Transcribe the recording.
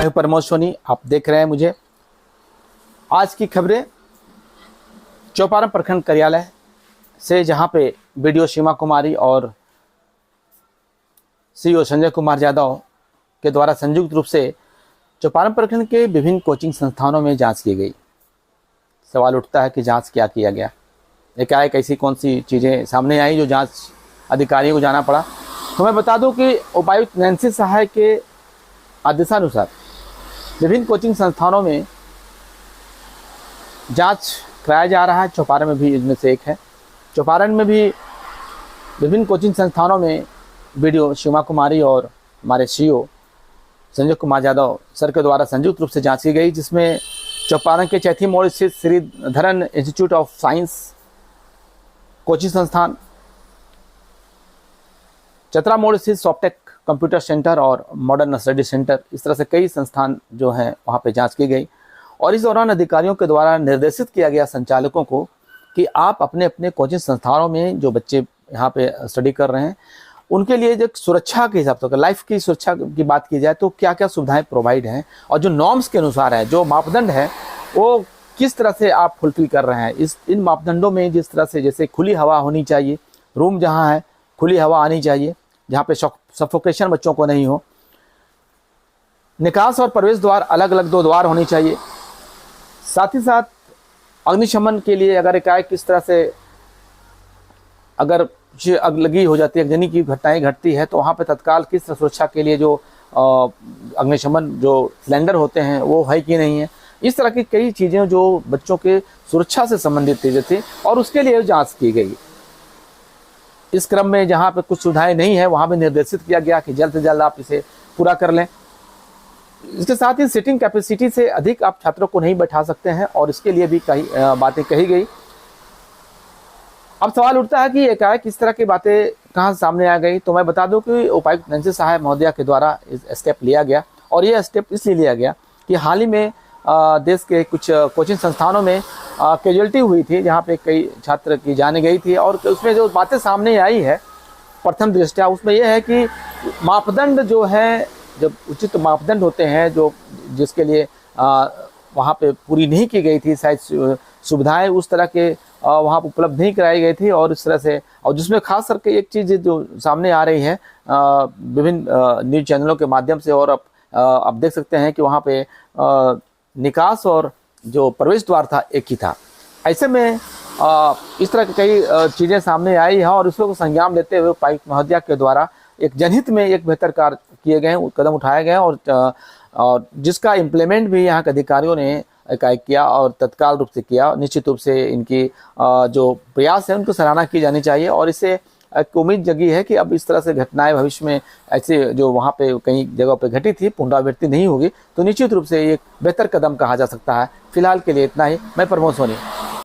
मैं प्रमोद सोनी, आप देख रहे हैं मुझे। आज की खबरें चौपारण प्रखंड कार्यालय से, जहां पे बीडीओ सीमा कुमारी और सीईओ संजय कुमार यादव के द्वारा संयुक्त रूप से चौपारण प्रखंड के विभिन्न कोचिंग संस्थानों में जांच की गई। सवाल उठता है कि जांच क्या किया गया, एकाएक ऐसी कौन सी चीज़ें सामने आई जो जांच अधिकारियों को जाना पड़ा। तो मैं बता दूं कि उपायुक्त नैन्सी सहाय के आदेशानुसार विभिन्न कोचिंग संस्थानों में जांच कराया जा रहा है। चौपारण में भी इनमें से एक है। चौपारण में भी विभिन्न कोचिंग संस्थानों में बीडीओ सीमा कुमारी और हमारे सीईओ संजय कुमार यादव सर के द्वारा संयुक्त रूप से जांच की गई, जिसमें चौपारण के चैथी मोड़ स्थित Sreedharan institute of science coaching संस्थान, चतरा मोड़ स्थित सॉफ्टेक कंप्यूटर सेंटर और मॉडर्न स्टडी सेंटर, इस तरह से कई संस्थान जो हैं वहाँ पे जांच की गई। और इस दौरान अधिकारियों के द्वारा निर्देशित किया गया संचालकों को कि आप अपने अपने कोचिंग संस्थानों में जो बच्चे यहाँ पे स्टडी कर रहे हैं उनके लिए जो सुरक्षा के हिसाब से, लाइफ की सुरक्षा की बात की जाए तो क्या क्या सुविधाएं प्रोवाइड हैं और जो नॉर्म्स के अनुसार है, जो मापदंड है, वो किस तरह से आप फुलफिल कर रहे हैं। इन मापदंडों में जिस तरह से, जैसे खुली हवा होनी चाहिए, रूम जहाँ है खुली हवा आनी चाहिए, जहाँ पे सफोकेशन बच्चों को नहीं हो, निकास और प्रवेश द्वार अलग अलग 2 द्वार होनी चाहिए। साथ ही साथ अग्निशमन के लिए अगर एकाएक किस तरह से अगर आग लगी हो जाती है, अग्नि की घटनाएं घटती है, तो वहाँ पे तत्काल किस सुरक्षा के लिए जो अग्निशमन जो सिलेंडर होते हैं वो है कि नहीं है। इस तरह की कई चीज़ें जो बच्चों के सुरक्षा से संबंधित चीज़ें थी और उसके लिए जांच की गई। इस क्रम में जहाँ पे कुछ सुविधाएं नहीं है वहाँ भी निर्देशित किया गया कि जल्द से जल्द आप इसे पूरा कर लें। इसके साथ ही सीटिंग कैपेसिटी से अधिक आप छात्रों को नहीं बैठा सकते हैं और इसके लिए भी कई बातें कही गई। अब सवाल उठता है कि एकाएक इस तरह की बातें कहाँ सामने आ गई। तो मैं बता दूं कि उपायुक्त नैन्सी सहाय महोदया के द्वारा इस स्टेप लिया गया, और ये स्टेप इसलिए लिया गया कि हाल ही में देश के कुछ कोचिंग संस्थानों में कैजुअलिटी हुई थी, जहाँ पे कई छात्र की जाने गई थी, और उसमें जो बातें सामने आई है प्रथम दृष्टया उसमें यह है कि मापदंड जो है, जब उचित मापदंड होते हैं जो जिसके लिए वहाँ पे पूरी नहीं की गई थी, शायद सुविधाएं उस तरह के वहाँ पर उपलब्ध नहीं कराई गई थी, और इस तरह से, और जिसमें खास करके एक चीज़ जो सामने आ रही है विभिन्न न्यूज़ चैनलों के माध्यम से, और आप देख सकते हैं कि वहाँ पे निकास और जो प्रवेश द्वार था एक ही था। ऐसे में इस तरह की कई चीज़ें सामने आई हैं, और इसको संज्ञान लेते हुए उपायुक्त महोदया के द्वारा एक जनहित में एक बेहतर कार्य किए गए हैं, कदम उठाए गए हैं, और जिसका इम्प्लीमेंट भी यहाँ के अधिकारियों ने एकाएक किया और तत्काल रूप से किया। निश्चित रूप से इनकी जो प्रयास है उनको सराहना की जानी चाहिए, और इससे एक उम्मीद जगी है कि अब इस तरह से घटनाएं भविष्य में ऐसे जो वहाँ पे कई जगहों पे घटी थी पुनरावृत्ति नहीं होगी। तो निश्चित रूप से एक बेहतर कदम कहा जा सकता है। फिलहाल के लिए इतना ही। मैं प्रमोद सोनी।